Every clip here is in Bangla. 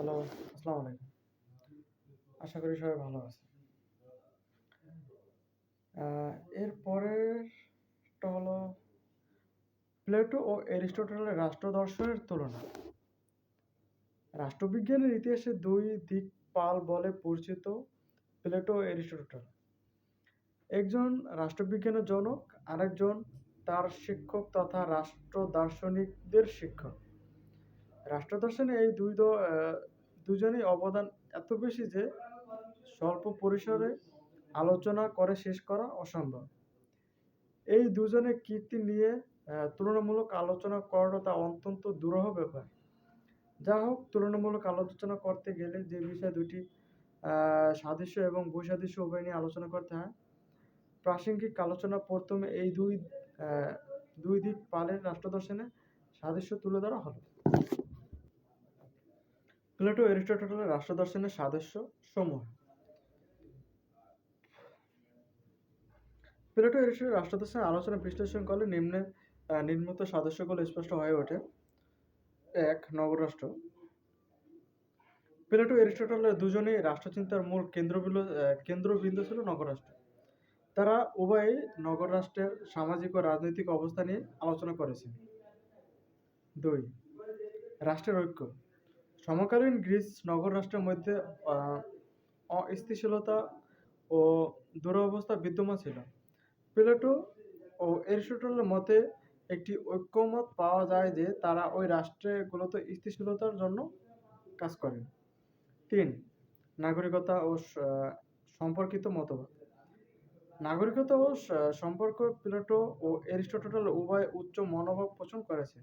হ্যালো, আসসালামু আলাইকুম। আশা করি সবাই ভালো আছেন। আ এর পরেরটা হলো প্লেটো ও এরিস্টটলের রাষ্ট্র দর্শনের তুলনা। রাষ্ট্রবিজ্ঞানের ইতিহাসে ২ দিকপাল বলে পরিচিত প্লেটো ও এরিস্টটল। একজন রাষ্ট্রবিজ্ঞানের জনক, আরেকজন তার শিক্ষক তথা রাষ্ট্র দার্শনিকদের শিক্ষক। রাষ্ট্রদর্শনে এই দুজনেই অবদান এত বেশি যে স্বল্প পরিসরে আলোচনা করে শেষ করা অসম্ভব। এই দুজনের কীর্তি নিয়ে তুলনামূলক আলোচনা করাটা অত্যন্ত দুরূহ ব্যাপার। যা হোক, তুলনামূলক আলোচনা করতে গেলে যে বিষয় দুটি সাদৃশ্য এবং বৈসাদৃশ্য উভয় নিয়ে আলোচনা করতে হয়। প্রাসঙ্গিক আলোচনা প্রথমে এই দুই দিক পালের রাষ্ট্রদর্শনে সাদৃশ্য তুলে ধরা হলো। প্লেটো ও এরিস্টটলের রাষ্ট্রদর্শনের সাদৃশ্য সমূহ। প্লেটো এরিস্টটলের রাষ্ট্রদর্শনের আলোচনা বিশ্লেষণ করলে নিম্নোক্ত সাদৃশ্যগুলো স্পষ্ট হয়ে ওঠে। ১. নগররাষ্ট্র। প্লেটো এরিস্টটলের দুজনেই রাষ্ট্রচিন্তার মূল কেন্দ্রবিন্দু ছিল নগররাষ্ট্র। তারা উভয়েই নগররাষ্ট্রের সামাজিক ও রাজনৈতিক অবস্থা নিয়ে আলোচনা করেছেন। ২. রাষ্ট্রের ঐক্য। সমকালীন গ্রিস নগররাষ্ট্রের মধ্যে অস্থিতিশীলতা ও দুরবস্থা বিদ্যমান ছিল। প্লেটো ও এরিস্টটলের মতে একটি ঐকমত পাওয়া যায় যে তারা ওই রাষ্ট্রগুলোতে স্থিতিশীলতার জন্য কাজ করেন। ৩. নাগরিকতা ও সম্পর্কিত মতবাদ। নাগরিকতা ও সম্পর্ক প্লেটো ও এরিস্টটল উভয় উচ্চ মনোভাব পোষণ করেছে।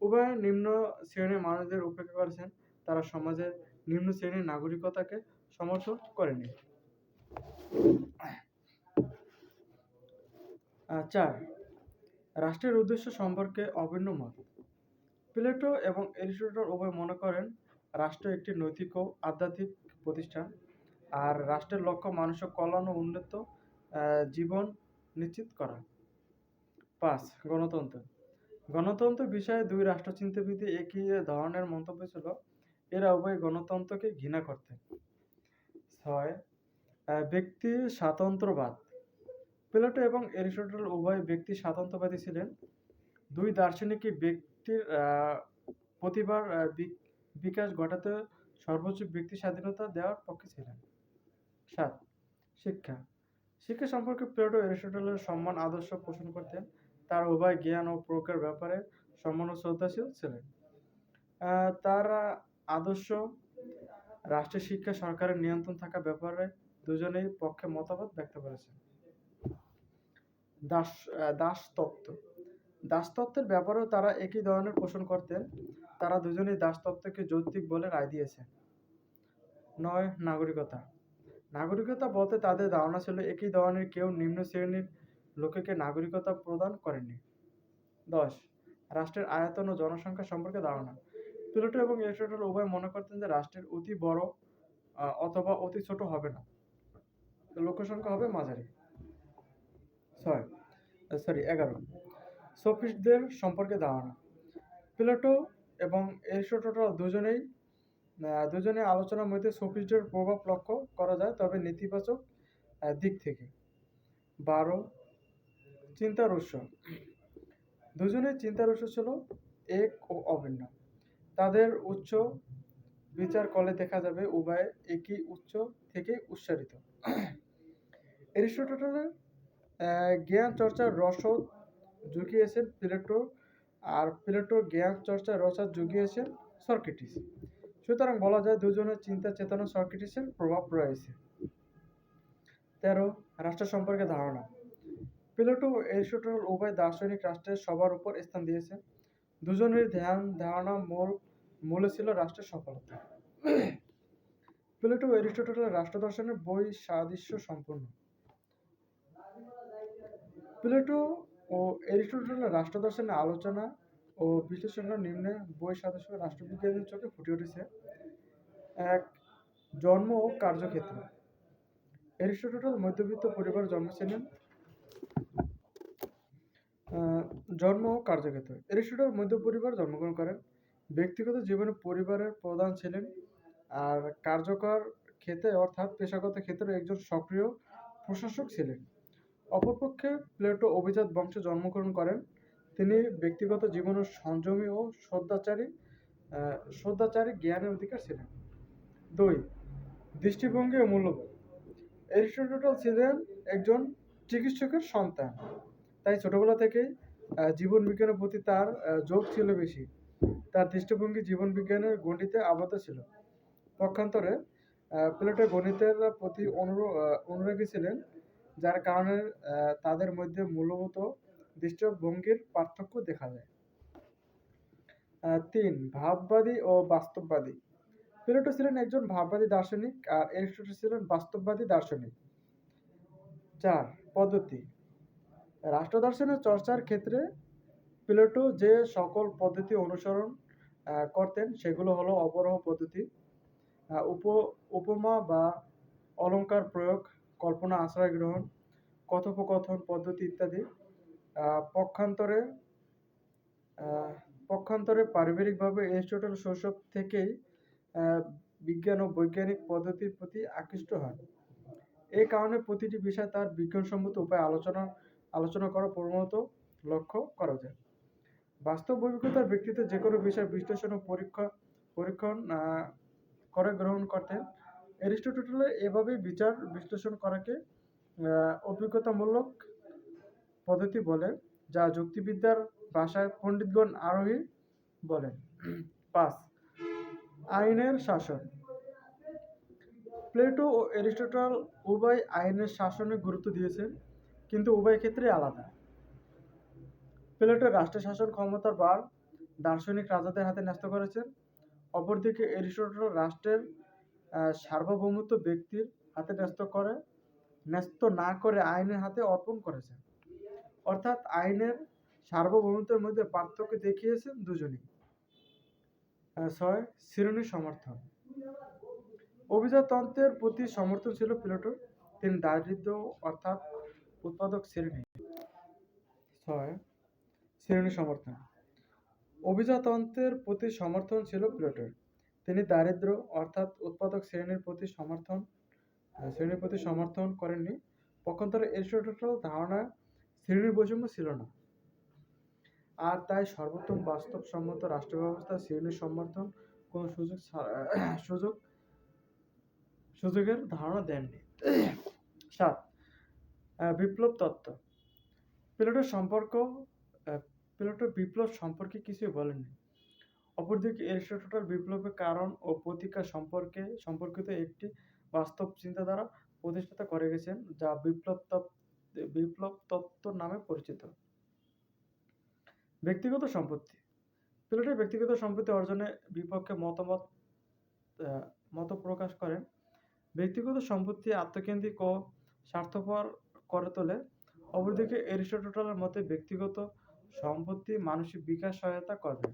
উভয় নিম্ন শ্রেণীর মানুষদের উপেক্ষা করেছেন। তারা সমাজের নিম্ন শ্রেণীর নাগরিকতাকে সমর্থন করেনি। ৪. রাষ্ট্রের উদ্দেশ্য সম্পর্কে অভিন্ন মত। প্লেটো এবং এরিস্টটল উভয় মনে করেন রাষ্ট্র একটি নৈতিক ও আধ্যাত্মিক প্রতিষ্ঠান, আর রাষ্ট্রের লক্ষ্য মানুষের কল্যাণ ও উন্নত জীবন নিশ্চিত করা। ৫. গণতন্ত্র। গণতন্ত্র বিষয়ে দুই রাষ্ট্রচিন্তাবিদই একই ধরনের মন্তব্য ছিল। এরা উভয় গণতন্ত্রকে ঘৃণা করতেন। ৬. ব্যক্তি স্বাতন্ত্র্যবাদ। প্লেটো এবং এরিস্টটল উভয় ব্যক্তি স্বাতন্ত্র্যবাদী ছিলেন। দুই দার্শনিকই ব্যক্তির প্রতিভার বিকাশ ঘটাতে সর্বোচ্চ ব্যক্তি স্বাধীনতা দেওয়ার পক্ষে ছিলেন। ৭. শিক্ষা। শিক্ষা সম্পর্কে প্লেটো এরিস্টটলের সম্মান আদর্শ পোষণ করতেন। তারা উভয় জ্ঞান ও প্রজ্ঞার ব্যাপারে সম্মান ও শ্রদ্ধাশীল ছিলেন। তার আদর্শ রাষ্ট্রের শিক্ষা সরকারের নিয়ন্ত্রণ থাকা ব্যাপারে দুজনেই পক্ষে মতামত ব্যক্ত করেছেন। দাসতত্ত্ব। দাসতত্ত্বের ব্যাপারেও তারা একই ধরনের পোষণ করতেন। তারা দুজনেই দাসতত্ত্বকে যৌক্তিক বলে রায় দিয়েছেন। ৯. নাগরিকতা। নাগরিকতা বলতে তাদের ধারণা ছিল একই ধরনের কেউ নিম্ন শ্রেণীর লোকেকে নাগরিকতা প্রদান করেনি। ১০. রাষ্ট্রের আয়তন ও জনসংখ্যা সম্পর্কে ধারণা। প্লেটো এবং এরিস্টটল উভয় মনে করতেন যে রাষ্ট্রের অতি বড় অথবা অতি ছোট হবে না, লোকসংখ্যা হবে মাঝারি। ১১. সোফিস্টদের সম্পর্কে ধারণা। প্লেটো এবং এরিস্টটল দুজনে আলোচনার মধ্যে সোফিস্টদের প্রভাব লক্ষ্য করা যায়, তবে নেতিবাচক দিক থেকে। ১২. চিন্তার উৎস। দুজনের চিন্তার উৎস ছিল এক ও অভিন্ন। তাদের উৎস বিচার করলে দেখা যাবে উভয় একই উৎস থেকে উৎসারিত। এরিস্টটলের জ্ঞান চর্চার রসদ জুগিয়েছেন প্লেটো, আর প্লেটো জ্ঞান চর্চার রসদ জুগিয়েছেন সক্রেটিস। সুতরাং বলা যায় দুজনের চিন্তা চেতনা সক্রেটিসের প্রভাব রয়েছে। ১৩. রাষ্ট্র সম্পর্কে ধারণা। প্লেটো ও এরিস্টটল উভয় দার্শনিক রাষ্ট্রের সবার উপর স্থান দিয়েছেন। দুজনের ধারণা মূলে ছিল রাষ্ট্রের সফলতা। প্লেটো ও এরিস্টটলের রাষ্ট্র দর্শনের বই সাদৃশ্য সম্পূর্ণ। প্লেটো ও এরিস্টটলের রাষ্ট্র দর্শনের আলোচনা ও বিশ্লেষণ নিম্নে বই সাদৃশ্য রাষ্ট্রবিজ্ঞানের চোখে ফুটে উঠেছে। ১. জন্ম ও কার্যক্ষেত্র। এরিস্টটল মধ্যবিত্ত পরিবারে জন্মেছিলেন। জন্ম ও কার্যক্ষেত্র। এরিস্টটল মধ্য পরিবারে জন্মগ্রহণ করেন। ব্যক্তিগত জীবনে পরিবারের প্রধান ছিলেন, আর কার্যকর ক্ষেত্রে অর্থাৎ পেশাগত ক্ষেত্রে একজন সক্রিয় প্রশাসক ছিলেন। অপরপক্ষে প্লেটো অভিজাত বংশে জন্মগ্রহণ করেন। তিনি ব্যক্তিগত জীবনে সংযমী ও শ্রদ্ধাচারী জ্ঞানের অধিকার ছিলেন। 2. দৃষ্টিভঙ্গি ও মূল্যবোধ। অ্যারিস্টটল ছিলেন একজন চিকিৎসকের সন্তান, তাই ছোটবেলা থেকেই জীবন বিজ্ঞানের প্রতি তার ঝোঁক ছিল বেশি। তার দৃষ্টিভঙ্গি জীবন বিজ্ঞানের গণিতে আবদ্ধ ছিল। পক্ষান্তরে প্লেটো গণিতের প্রতি অনুরাগী ছিলেন, যার কারণে তাদের মধ্যে মূলভূত দৃষ্টিভঙ্গির পার্থক্য দেখা যায়। 3. ভাববাদী ও বাস্তববাদী। প্লেটো ছিলেন একজন ভাববাদী দার্শনিক, আর অ্যারিস্টটল ছিলেন বাস্তববাদী দার্শনিক। 4. পদ্ধতি। রাষ্ট্র দর্শনের চর্চার ক্ষেত্রে প্লেটো যে সকল পদ্ধতি অনুসরণ করতেন সেগুলো হলো অবরোহ পদ্ধতি, উপমা বা অলঙ্কার প্রয়োগ, কল্পনা আশ্রয় গ্রহণ, কথোপকথন পদ্ধতি ইত্যাদি। পক্ষান্তরে পারিবারিকভাবে অ্যারিস্টটল শৈশব থেকেই বিজ্ঞান ও বৈজ্ঞানিক পদ্ধতির প্রতি আকৃষ্ট হন। এই কারণে প্রতিটি বিষয় তার বিজ্ঞানসম্মত উপায়ে আলোচনা করার প্রবণতা লক্ষ্য করা যায়। বাস্তব অভিজ্ঞতার ব্যক্তিত্ব যে কোনো বিষয় বিশ্লেষণ ও পরীক্ষণ করে গ্রহণ করতেন। অ্যারিস্টটল এভাবেই বিচার বিশ্লেষণ করাকে অভিজ্ঞতামূলক পদ্ধতি বলে, যা যুক্তিবিদ্যার ভাষায় পণ্ডিতগণ আরোহী বলেন। 5. আইনের শাসন। প্লেটো ও অ্যারিস্টটল উভয় আইনের শাসনে গুরুত্ব দিয়েছেন, কিন্তু উভয় ক্ষেত্রে আলাদা। প্লেটো রাষ্ট্রের শাসন ক্ষমতার ভার দার্শনিক রাজাদের হাতে ন্যস্ত করেছেন। অপরদিকে অ্যারিস্টটল রাষ্ট্রের সার্বভৌমত্ব ব্যক্তির হাতে ন্যস্ত না করে আইনের হাতে অর্পণ করেছেন। অর্থাৎ আইনের সার্বভৌমত্বের মধ্যে পার্থক্য দেখিয়েছেন দুজনই। 6. শ্রেণী সমর্থন। অভিজাততন্ত্রের প্রতি সমর্থন ছিল প্লেটোর। তিনি দারিদ্র অর্থাৎ উৎপাদক শ্রেণী। 6. শ্রেণী সমর্থন। অভিজাততন্ত্রের প্রতি সমর্থন ছিল প্লেটোর। তিনি দারিদ্র অর্থাৎ উৎপাদক শ্রেণীর প্রতি সমর্থন করেননি। পক্ষান্তরে অ্যারিস্টটল ধারণা শ্রেণী বৈষম্য ছিল না, আর তাই সর্বোত্তম বাস্তবসম্মত রাষ্ট্র ব্যবস্থা শ্রেণী সমর্থন কোনো সুযোগের ধারণা দেননি। 7. বিপ্লব তত্ত্ব। প্লেটো বিপ্লব সম্পর্কে কিছুই বলেননি। অপরদিকে অ্যারিস্টটল বিপ্লবের কারণ ও প্রতিকার সম্পর্কিত একটি বাস্তব চিন্তাধারা প্রতিষ্ঠা করে গেছেন, যা বিপ্লব তত্ত্ব নামে পরিচিত। ব্যক্তিগত সম্পত্তি। প্লেটো ব্যক্তিগত সম্পত্তি অর্জনের বিপক্ষে মত প্রকাশ করেন। ব্যক্তিগত সম্পত্তি আত্মকেন্দ্রিক ও স্বার্থপর করে তোলে। অপরদিকে অ্যারিস্টটলের মতে ব্যক্তিগত সম্পত্তি মানসিক বিকাশ সহায়তা করবে,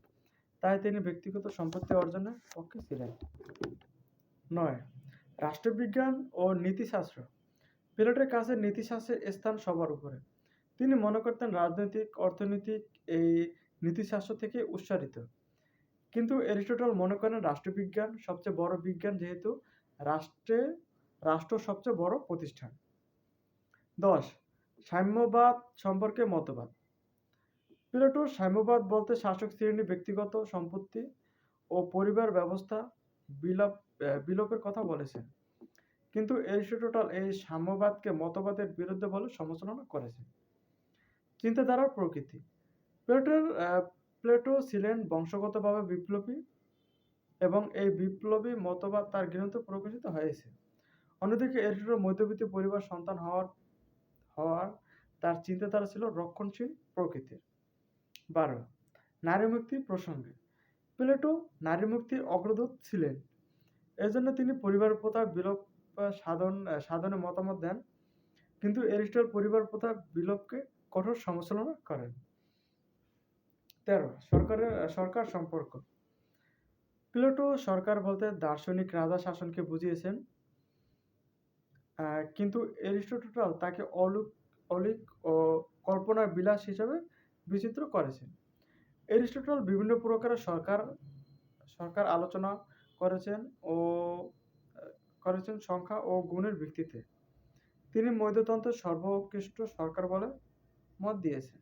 তাই তিনি ব্যক্তিগত সম্পত্তি অর্জনের পক্ষে ছিলেন। 9. রাষ্ট্রবিজ্ঞান ও নীতিশাস্ত্র। প্লেটোর কাছে নীতিশাস্ত্রের স্থান সবার উপরে। তিনি মনে করতেন রাজনৈতিক অর্থনৈতিক এই নীতিশাস্ত্র থেকে উৎসারিত, কিন্তু অ্যারিস্টটল মনে করেন রাষ্ট্রবিজ্ঞান সবচেয়ে বড় বিজ্ঞান, যেহেতু রাষ্ট্র সবচেয়ে বড় প্রতিষ্ঠান। 10. সাম্যবাদ সম্পর্কে মতবাদ। প্লেটো সাম্যবাদ বলতে শাসক শ্রেণী ব্যক্তিগত সম্পত্তি ও পরিবার ব্যবস্থা বিলোপের কথা বলেছেন, কিন্তু অ্যারিস্টটল এই সাম্যবাদকে মতবাদের বিরুদ্ধে বলে সমালোচনা করেছেন। চিন্তাধারার প্রকৃতি। প্লেটো ছিলেন বংশগতভাবে বিপ্লবী, এবং এই বিপ্লবী মতবাদ তার গ্রন্থে প্রকাশিত হয়েছে। অন্যদিকে অ্যারিস্টটল মধ্যবিত্ত পরিবার সন্তান হওয়ার তার চিন্তাধারা ছিল রক্ষণশীল প্রকৃতির। 12. নারী মুক্তি প্রসঙ্গে। প্লেটো নারী মুক্তির অগ্রদূত ছিলেন, এজন্য তিনি পরিবার প্রথা বিলোপ সাধনে মতামত দেন, কিন্তু অ্যারিস্টটল পরিবার প্রথা বিলোপকে কঠোর সমালোচনা করেন। 13. সরকার সম্পর্ক। প্লেটো সরকার বলতে দার্শনিক রাজা শাসনকে বুঝিয়েছেন, কিন্তু অ্যারিস্টটল তাকে অলৌকিক ও কল্পনার বিলাস হিসাবে বিচিত্র করেছেন। অ্যারিস্টটল বিভিন্ন প্রকারের সরকার সরকার আলোচনা করেছেন ও করেছেন সংখ্যা ও গুণের ভিত্তিতে। তিনি মধ্যতন্ত্রের সর্বোৎকৃষ্ট সরকার বলে মত দিয়েছেন।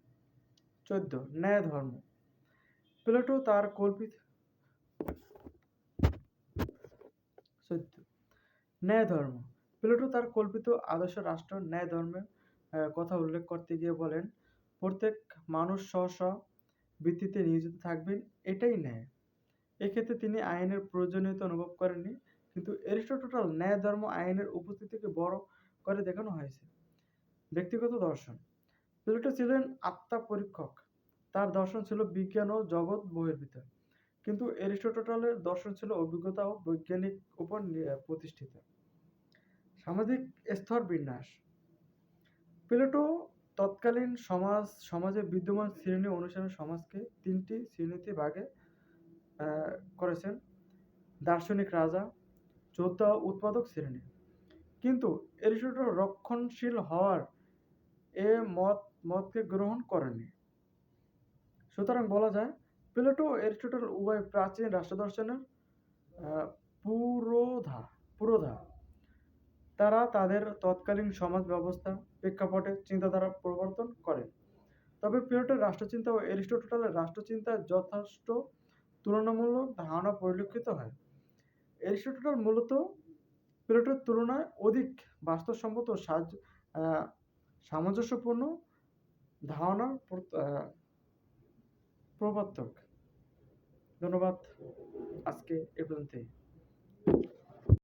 14 ন্যায় ধর্ম। প্লেটো তার কল্পিত 14 ন্যায় ধর্ম। প্লেটো তার কল্পিত আদর্শ রাষ্ট্র ন্যায় ধর্মের কথা উল্লেখ করতে গিয়ে বলেন, প্রত্যেক মানুষ স্ব ভিত্তিতে নিয়োজিত থাকবেন, এটাই ন্যায়। এক্ষেত্রে তিনি আইনের প্রয়োজনীয়তা অনুভব করেননি, কিন্তু এরিস্টটল ন্যায় ধর্ম আইনের উপস্থিতিকে বড় করে দেখানো হয়েছে। ব্যক্তিগত দর্শন। প্লেটো ছিলেন আত্মা পরীক্ষক, তার দর্শন ছিল বিজ্ঞান ও জগৎ বহির্ভূত, কিন্তু এরিস্টটলের দর্শন ছিল অভিজ্ঞতা ও বৈজ্ঞানিক উপর প্রতিষ্ঠিত। সামাজিক স্তর বিন্যাস। প্লেটো তৎকালীন সমাজে বিদ্যমান শ্রেণী অনুসারে সমাজকে 3টি শ্রেণীতে ভাগে করেছেন: দার্শনিক, রাজা, যোদ্ধা ও উৎপাদক শ্রেণী। কিন্তু এরিস্টটল রক্ষণশীল হওয়ার এ মতকে গ্রহণ করেননি। সুতরাং বলা যায়, প্লেটো ও এরিস্টটল উভয় প্রাচীন রাষ্ট্রদর্শনের পুরোধা। তারা তাদের তৎকালীন সমাজ ব্যবস্থা, প্রেক্ষাপটে চিন্তাধারা প্রবর্তন করেন। তবে প্লেটোর রাষ্ট্রচিন্তা ও এরিস্টটলের রাষ্ট্রচিন্তায় যথেষ্ট তুলনামূলক ধারণা পরিলক্ষিত হয়। এরিস্টটল মূলত প্লেটোর তুলনায় অধিক বাস্তবসম্মত ও সামঞ্জস্যপূর্ণ ধারণার প্রবর্তক। ধন্যবাদ। আজকে এ পর্যন্তই।